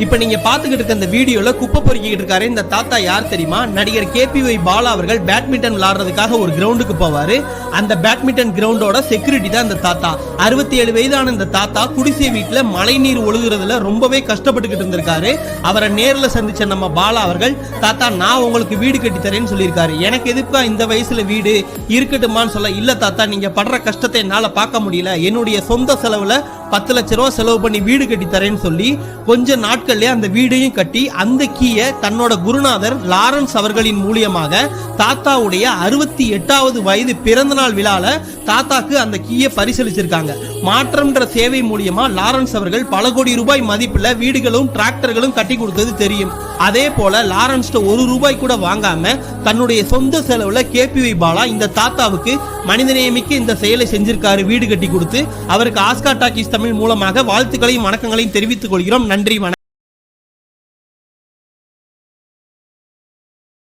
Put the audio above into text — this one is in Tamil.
இப்ப நீங்க பாத்துக்கிட்டு இருக்க இந்த வீடியோல குப்பை பொறுக்கிட்டு இருக்காரு இந்த தாத்தா யார் தெரியுமா? நடிகர் KPY பாலா அவர்கள் பேட்மிண்டன் விளையாடுறதுக்காக ஒரு கிரவுண்டுக்கு போவாரு. அந்த பேட்மிண்டன் கிரவுண்டோட செக்யூரிட்டி தான் இந்த தாத்தா. 67 வயதான இந்த தாத்தா குடிசை வீட்டுல மழை நீர் ஒழுகுறதுல ரொம்பவே கஷ்டப்பட்டுக்கிட்டு இருந்திருக்காரு. அவரை நேர்ல சந்திச்ச நம்ம பாலா அவர்கள், தாத்தா நான் உங்களுக்கு வீடு கட்டி தரேன்னு சொல்லியிருக்காரு. எனக்கு எதுக்கா இந்த வயசுல வீடு இருக்கட்டுமான்னு சொல்ல, இல்ல தாத்தா நீங்க படுற கஷ்டத்தை என்னால பார்க்க முடியல, என்னுடைய சொந்த செலவுல 10 லட்ச ரூபா செலவு பண்ணி வீடு கட்டி தரேன்னு சொல்லி கொஞ்ச நாட்கள்ல அந்த வீடையும் கட்டி அந்த கீயை தன்னோட குருநாதர் லாரன்ஸ் அவர்களின் மூலியமாக தாத்தாவுடைய 68வது வயது பிறந்த நாள் விழால தாத்தாக்கு அந்த கீயை பரிசளிச்சிருக்காங்க. மாற்றம்ன்ற சேவை மூலியமா லாரன்ஸ் அவர்கள் பல கோடி ரூபாய் மதிப்புல வீடுகளும் டிராக்டர்களும் கட்டி கொடுத்தது தெரியும். அதே போல லாரன்ஸ் 1 ரூபாய் கூட வாங்காம தன்னுடைய சொந்த செலவுல KPY பாலா இந்த தாத்தாவுக்கு மனிதநேயமிக்க இந்த செயலை செஞ்சிருக்காரு, வீடு கட்டி கொடுத்து. அவருக்கு ஆஸ்கார் டாக்கீஸ் தமிழ் மூலமாக வாழ்த்துக்களையும் வணக்கங்களையும் தெரிவித்துக் கொள்கிறோம். நன்றி.